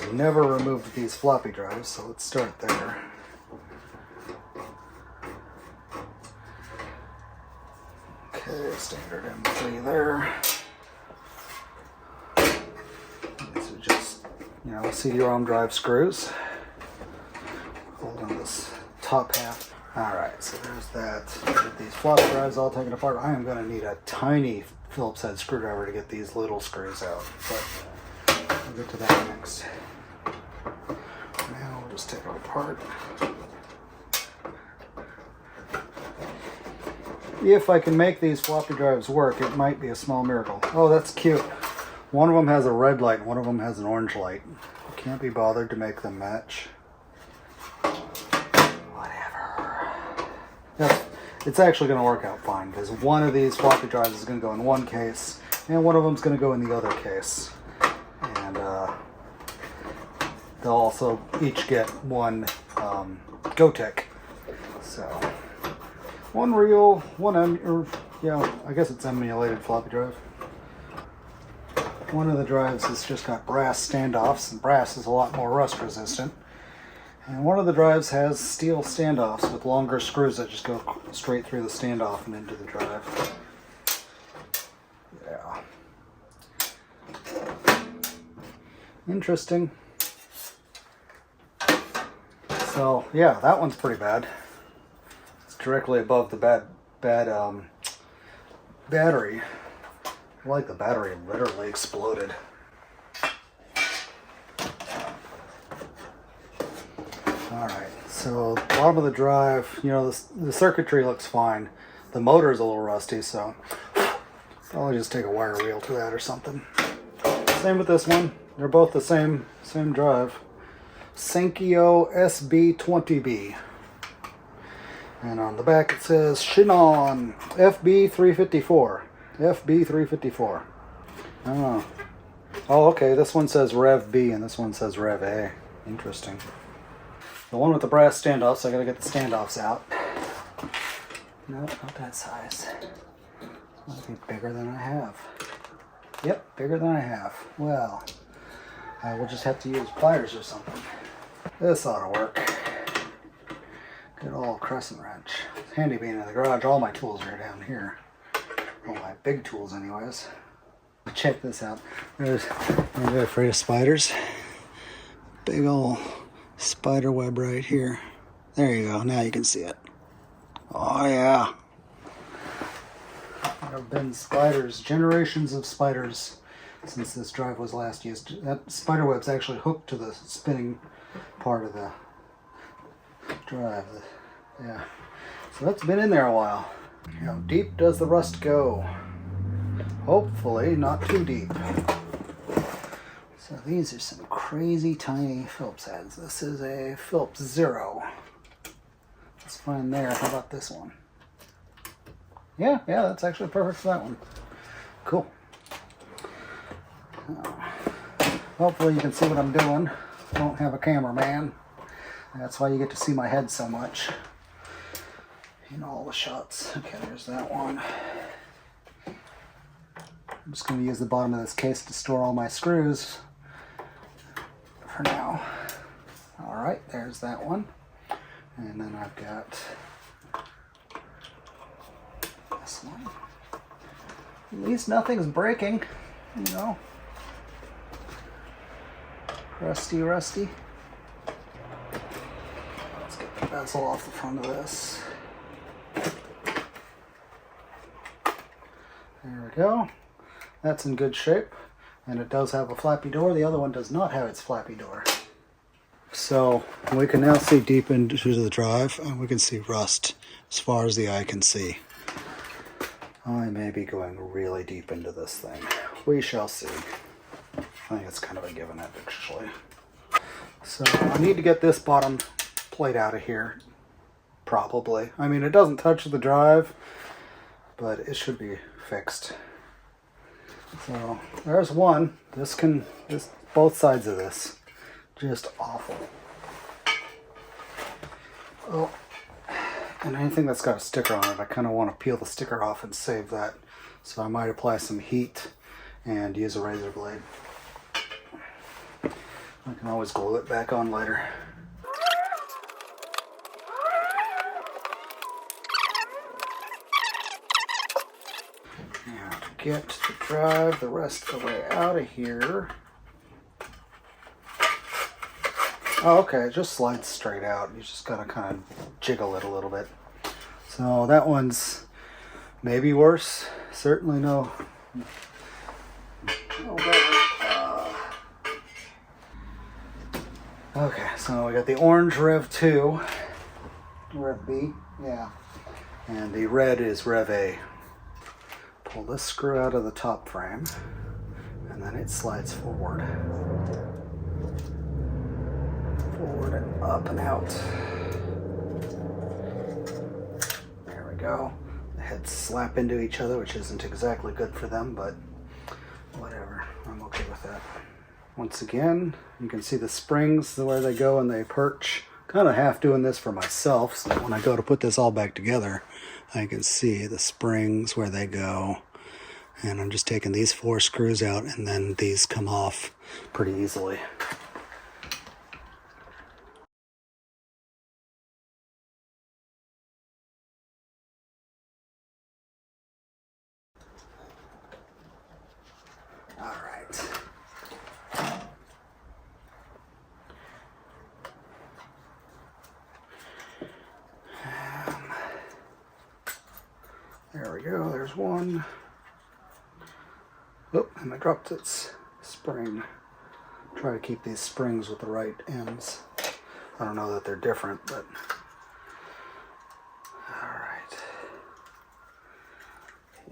I've never removed these floppy drives, so let's start there. Okay, standard M3 there. These are just, CD-ROM drive screws. Hold on this top half. Alright, so there's that. With these floppy drives all taken apart, I am going to need a tiny Phillips head screwdriver to get these little screws out. But we'll get to that next. Now we'll just take it apart. If I can make these floppy drives work, it might be a small miracle. Oh, that's cute. One of them has a red light and one of them has an orange light. Can't be bothered to make them match. Whatever. Yep. It's actually going to work out fine because one of these floppy drives is going to go in one case and one of them is going to go in the other case. And they'll also each get one Gotek. So one real, one I guess it's emulated floppy drive. One of the drives has just got brass standoffs, and brass is a lot more rust resistant. And one of the drives has steel standoffs with longer screws that just go straight through the standoff and into the drive. Yeah. Interesting. So, yeah, that one's pretty bad. It's directly above the bad battery. Like the battery literally exploded. Alright, so bottom of the drive, the circuitry looks fine. The motor's a little rusty, so probably just take a wire wheel to that or something. Same with this one. They're both the same drive. Sankyo SB20B. And on the back it says Shinon FB354. FB354. Oh, okay. This one says Rev B and this one says Rev A. Interesting. The one with the brass standoffs, I gotta get the standoffs out. Nope, not that size. Might be bigger than I have. Yep, bigger than I have. Well, I will just have to use pliers or something. This ought to work. Good old crescent wrench. It's handy being in the garage. All my tools are down here. All my big tools anyways. Check this out. I'm afraid of spiders. Big old spider web right here. There you go. Now you can see it. Oh yeah. There have been spiders, generations of spiders since this drive was last used. That spider web's actually hooked to the spinning part of the drive. Yeah. So that's been in there a while. How deep does the rust go? Hopefully not too deep. So these are some crazy tiny Phillips heads. This is a Phillips Zero. That's fine there. How about this one? Yeah, that's actually perfect for that one. Cool. Hopefully you can see what I'm doing. I don't have a cameraman. That's why you get to see my head so much in all the shots. Okay, there's that one. I'm just going to use the bottom of this case to store all my screws for now. Alright, there's that one. And then I've got this one. At least nothing's breaking, Rusty. Let's get the bezel off the front of this. There we go. That's in good shape. And it does have a flappy door. The other one does not have its flappy door. So we can now see deep into the drive and we can see rust as far as the eye can see. I may be going really deep into this thing. We shall see. I think it's kind of a given actually. So I need to get this bottom plate out of here. Probably. I mean, it doesn't touch the drive, but it should be fixed. So there's one. Both sides of this. Just awful. Oh, and anything that's got a sticker on it, I kind of want to peel the sticker off and save that. So I might apply some heat and use a razor blade. I can always glue it back on later. Now to get the drive the rest of the way out of here. Oh, okay, it just slides straight out. You just gotta kind of jiggle it a little bit. So that one's maybe worse. Certainly no better. Okay, so we got the orange Rev 2, Rev B, yeah, and the red is Rev A. Pull this screw out of the top frame, and then it slides forward. Forward and up and out. There we go. The heads slap into each other, which isn't exactly good for them, but whatever. I'm okay with that. Once again, you can see the springs, where they go and they perch. Kind of half doing this for myself, so that when I go to put this all back together, I can see the springs where they go. And I'm just taking these 4 screws out, and then these come off pretty easily. All right. There we go, there's one. Oh, and I dropped its spring. Try to keep these springs with the right ends. I don't know that they're different, but all right.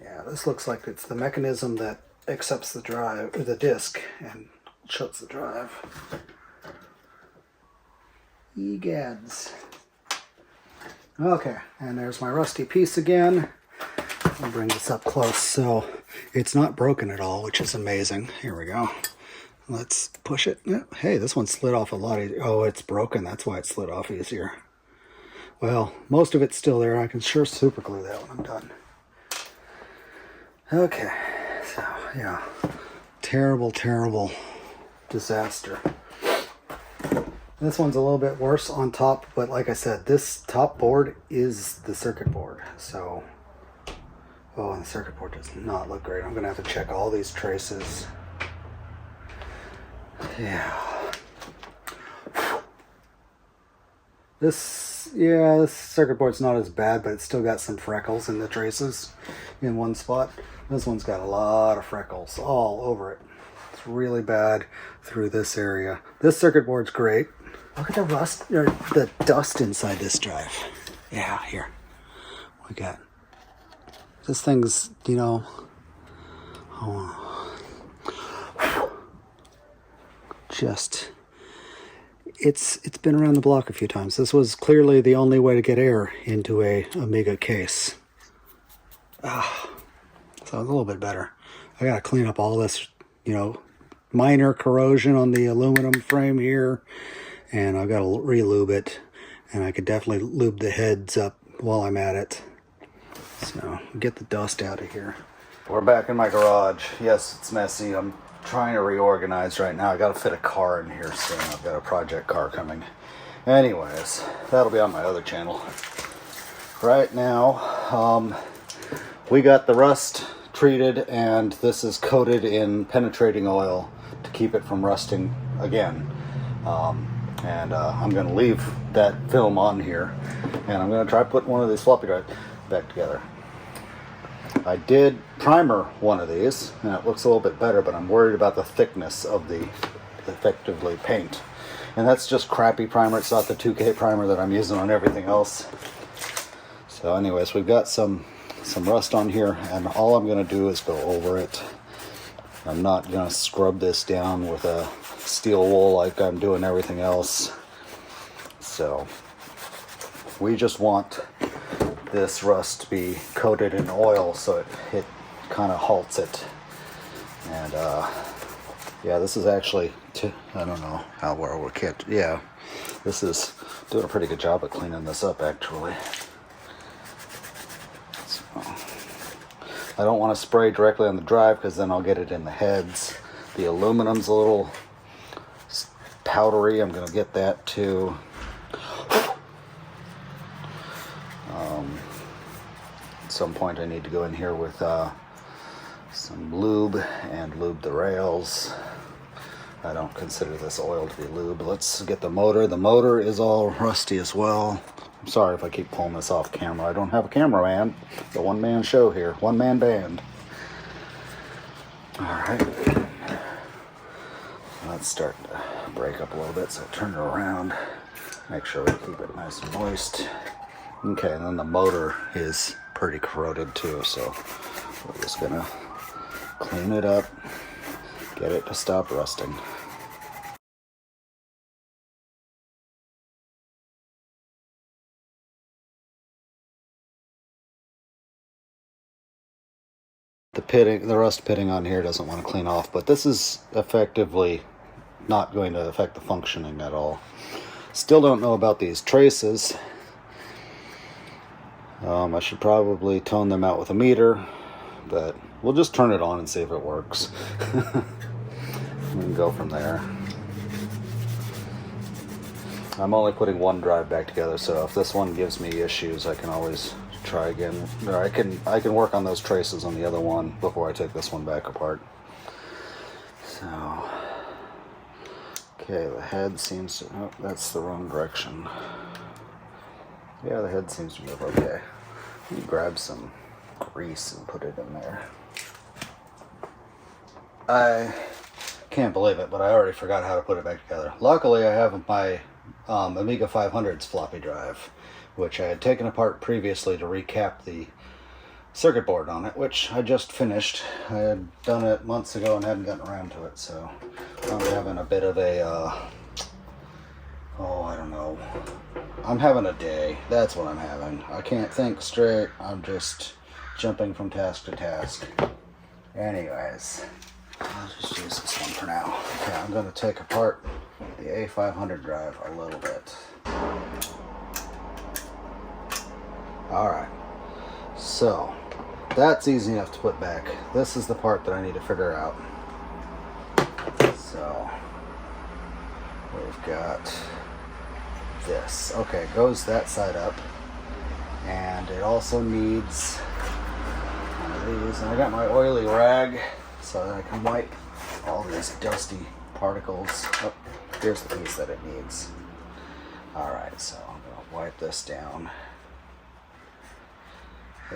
Yeah, this looks like it's the mechanism that accepts the drive, or the disk, and shuts the drive. Egads. Okay, and there's my rusty piece again. I'll bring this up close so it's not broken at all, which is amazing. Here we go. Let's push it. Hey, this one slid off a lot easier. Oh, it's broken. That's why it slid off easier. Well, most of it's still there. I can sure super glue that when I'm done. Okay, so yeah, terrible, terrible disaster. This one's a little bit worse on top, but like I said, this top board is the circuit board, so... Oh, and the circuit board does not look great. I'm going to have to check all these traces. Yeah. This circuit board's not as bad, but it's still got some freckles in the traces in one spot. This one's got a lot of freckles all over it. It's really bad through this area. This circuit board's great. Look at the rust, or the dust inside this drive. Yeah, here. We got... This thing's, you know, just, it's been around the block a few times. This was clearly the only way to get air into a Amiga case. So it's a little bit better. I gotta clean up all this, you know, minor corrosion on the aluminum frame here, and I've got to re-lube it, and I could definitely lube the heads up while I'm at it. So, get the dust out of here. We're back in my garage. Yes, it's messy. I'm trying to reorganize right now. I gotta fit a car in here soon. I've got a project car coming. Anyways, that'll be on my other channel. Right now, we got the rust treated, and this is coated in penetrating oil to keep it from rusting again. I'm gonna leave that film on here, and I'm gonna try putting one of these floppy drives back together. I did primer one of these, and it looks a little bit better, but I'm worried about the thickness of the effectively paint. And that's just crappy primer. It's not the 2K primer that I'm using on everything else. So anyways, we've got some rust on here, and all I'm going to do is go over it. I'm not going to scrub this down with a steel wool like I'm doing everything else. So we just want this rust to be coated in oil so it kind of halts it. And yeah, this is actually I don't know how well we're kept. Yeah, this is doing a pretty good job of cleaning this up actually. So, I don't want to spray directly on the drive because then I'll get it in the heads. The aluminum's a little powdery. I'm going to get that too. At some point I need to go in here with some lube and lube the rails. I don't consider this oil to be lube. Let's get the motor. The motor is all rusty as well. I'm sorry if I keep pulling this off camera. I don't have a cameraman. It's a one-man show here. One-man band. Alright. Let's start to break up a little bit, so turn it around. Make sure we keep it nice and moist. Okay, and then the motor is pretty corroded too, so we're just gonna clean it up, get it to stop rusting. The rust pitting on here doesn't want to clean off, but this is effectively not going to affect the functioning at all. Still don't know about these traces. I should probably tone them out with a meter, but we'll just turn it on and see if it works. We can go from there. I'm only putting one drive back together, so if this one gives me issues, I can always try again. Or I can work on those traces on the other one before I take this one back apart. So, okay, the head seems to, oh, that's the wrong direction. Yeah, the head seems to move okay. Let me grab some grease and put it in there. I can't believe it, but I already forgot how to put it back together. Luckily, I have my Amiga 500's floppy drive, which I had taken apart previously to recap the circuit board on it, which I just finished. I had done it months ago and hadn't gotten around to it, so I'm having a bit of a, I don't know. I'm having a day. That's what I'm having. I can't think straight. I'm just jumping from task to task. Anyways, I'll just use this one for now. Okay, I'm going to take apart the A500 drive a little bit. Alright, so that's easy enough to put back. This is the part that I need to figure out. So we've got this. Okay, goes that side up, and it also needs one of these, and I got my oily rag so that I can wipe all these dusty particles. Oh, here's the piece that it needs. Alright, so I'm going to wipe this down.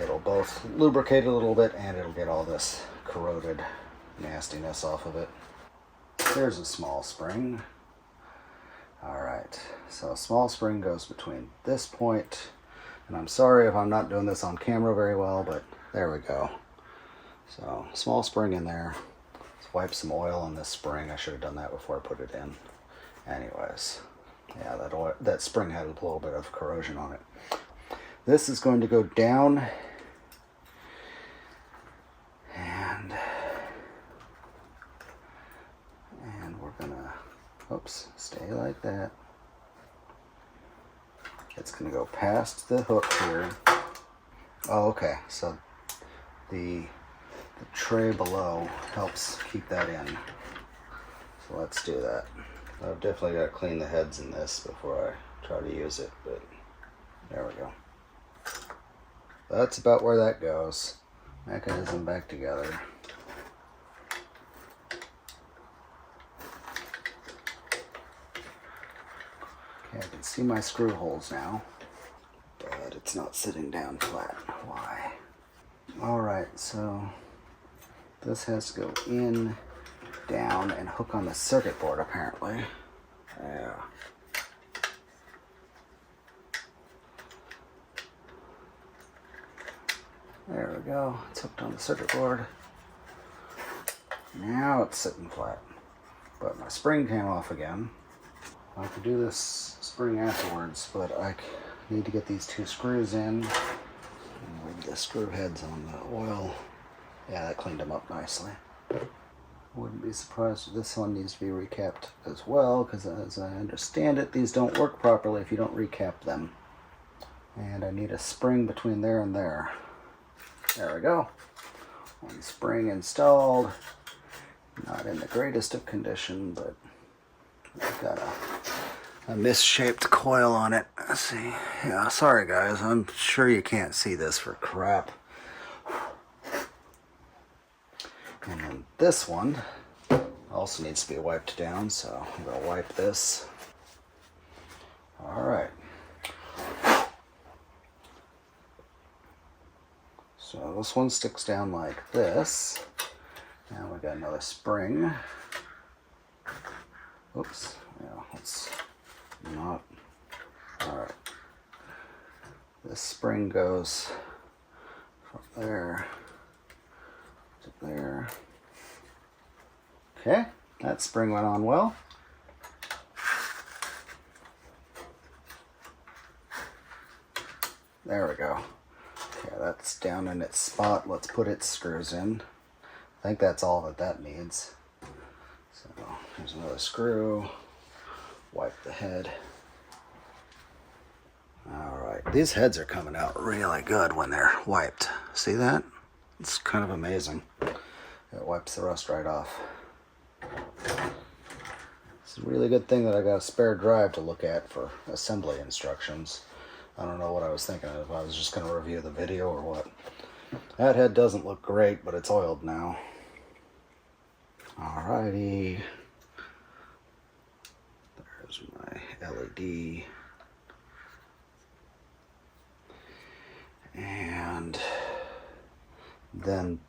It'll both lubricate a little bit and it'll get all this corroded nastiness off of it. There's a small spring. Alright, so a small spring goes between this point, and I'm sorry if I'm not doing this on camera very well, but there we go. So, small spring in there. Let's wipe some oil on this spring. I should have done that before I put it in. Anyways, yeah, that spring had a little bit of corrosion on it. This is going to go down, and we're gonna, oops, stay like that. It's gonna go past the hook here. Oh, okay, so the tray below helps keep that in. So let's do that. I've definitely got to clean the heads in this before I try to use it, but there we go. That's about where that goes. Mechanism back together. Okay, I can see my screw holes now, but it's not sitting down flat. Why? Alright, so this has to go in, down, and hook on the circuit board apparently. Yeah. There we go. It's hooked on the circuit board. Now it's sitting flat. But my spring came off again. I could do this spring afterwards, but I need to get these two screws in. And the screw heads on the oil. Yeah, that cleaned them up nicely. Wouldn't be surprised if this one needs to be recapped as well, because as I understand it, these don't work properly if you don't recap them. And I need a spring between there and there. There we go. One spring installed. Not in the greatest of condition, but I've got a misshaped coil on it. Let's see. Yeah, sorry guys, I'm sure you can't see this for crap. And then this one also needs to be wiped down, so I'm going to wipe this. Alright. So this one sticks down like this. Now we got another spring. Oops. Yeah, let's not. Alright. This spring goes from there to there. Okay, that spring went on well. There we go. Okay, that's down in its spot. Let's put its screws in. I think that's all that needs. So here's another screw. Wipe the head. Alright, these heads are coming out really good when they're wiped. See that? It's kind of amazing. It wipes the rust right off. It's a really good thing that I got a spare drive to look at for assembly instructions. I don't know what I was thinking of. I was just going to review the video or what. That head doesn't look great, but it's oiled now. Alrighty. There's my LED. And then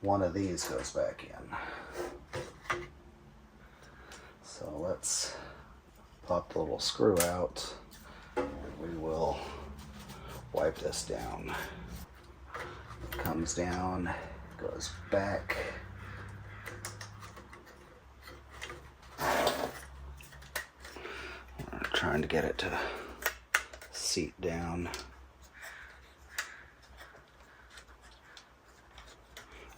one of these goes back in. So let's pop the little screw out. We will wipe this down. It comes down, goes back. I'm trying to get it to seat down.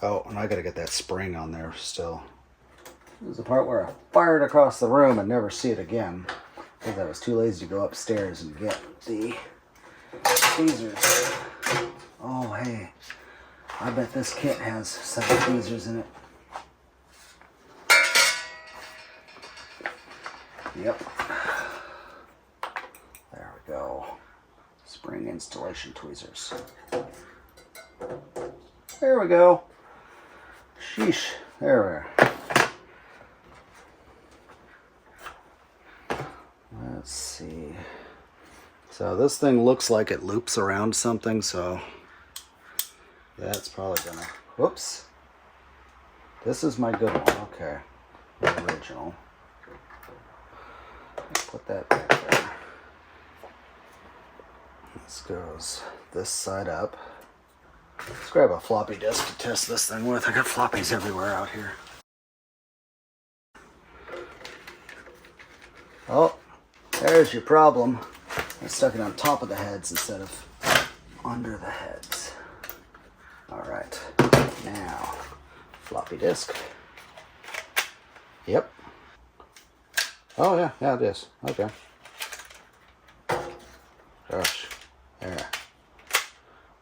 Oh, and I gotta get that spring on there still. This is the part where I fired across the room and never see it again. Because I was too lazy to go upstairs and get the tweezers. Oh, hey. I bet this kit has 7 tweezers in it. Yep. There we go. Spring installation tweezers. There we go. Sheesh. There we are. Let's see. So this thing looks like it loops around something, so that's probably gonna. Whoops. This is my good one. Okay. The original. Put that back there. This goes this side up. Let's grab a floppy disk to test this thing with. I got floppies everywhere out here. Oh, there's your problem. I stuck it on top of the heads instead of under the heads. Alright, now, floppy disk. Yep. Oh yeah, it is. Okay. Gosh. There.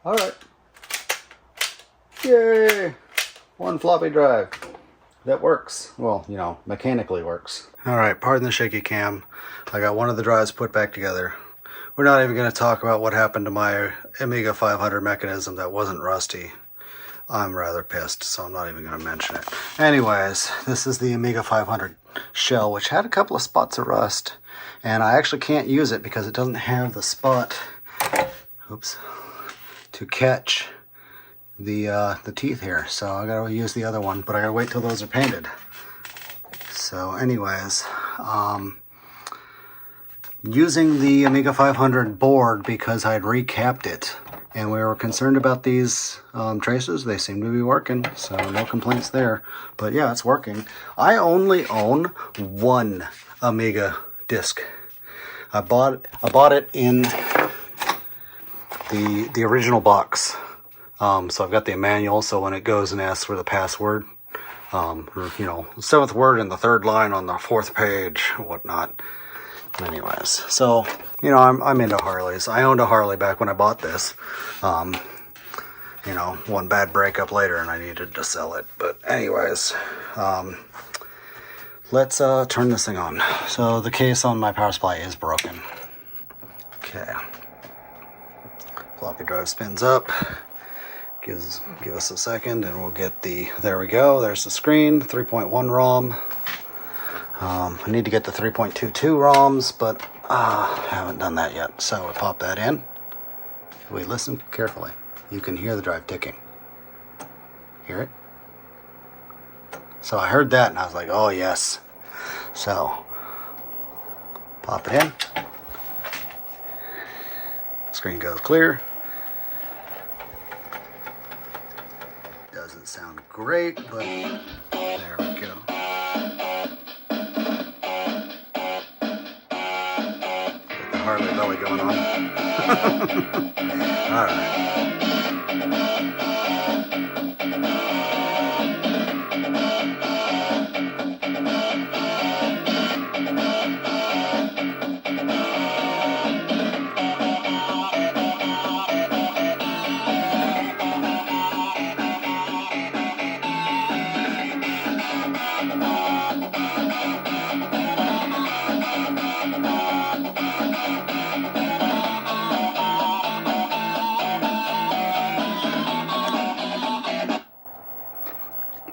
Alright. Yay! One floppy drive. That works. Well, you know, mechanically works. Alright, pardon the shaky cam. I got one of the drives put back together. We're not even going to talk about what happened to my Amiga 500 mechanism that wasn't rusty. I'm rather pissed, so I'm not even going to mention it. Anyways, this is the Amiga 500 shell, which had a couple of spots of rust. And I actually can't use it because it doesn't have the spot, oops, to catch the teeth here. So I got to use the other one, but I got to wait till those are painted. So anyways, using the Amiga 500 board because I'd recapped it. And we were concerned about these traces. They seem to be working, so no complaints there. But yeah, it's working. I only own one Amiga disc. I bought it in the original box. So I've got the manual, so when it goes and asks for the password, or, you know, 7th word in the 3rd line on the 4th page, whatnot. Anyways, so, you know, I'm into Harleys. I owned a Harley back when I bought this. You know, one bad breakup later and I needed to sell it. But anyways, let's turn this thing on. So the case on my power supply is broken. Okay. Floppy drive spins up. Give us a second and we'll get the, there we go, there's the screen, 3.1 ROM. I need to get the 3.22 ROMs, but I haven't done that yet. So we pop that in. If we listen carefully, you can hear the drive ticking. Hear it? So I heard that and I was like, oh yes. So pop it in. Screen goes clear. Doesn't sound great, but there we go. Got the Harley belly going on. All right.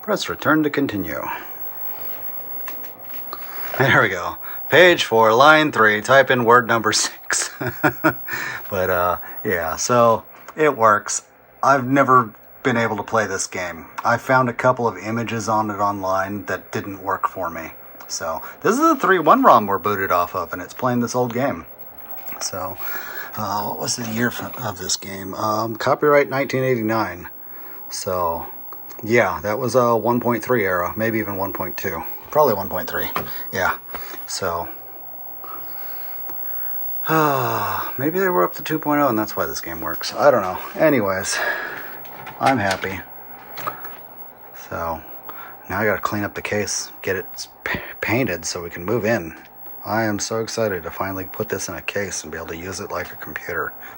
Press return to continue. There we go. Page 4, line 3, type in word number 6. But yeah, so it works. I've never been able to play this game. I found a couple of images on it online that didn't work for me. So this is the 3.1 ROM we're booted off of, and it's playing this old game. So what was the year of this game? Copyright 1989. So yeah, that was a 1.3 era, maybe even 1.2. Probably 1.3. Yeah. So maybe they were up to 2.0 and that's why this game works. I don't know. Anyways, I'm happy. So now I gotta clean up the case, get it painted so we can move in. I am so excited to finally put this in a case and be able to use it like a computer.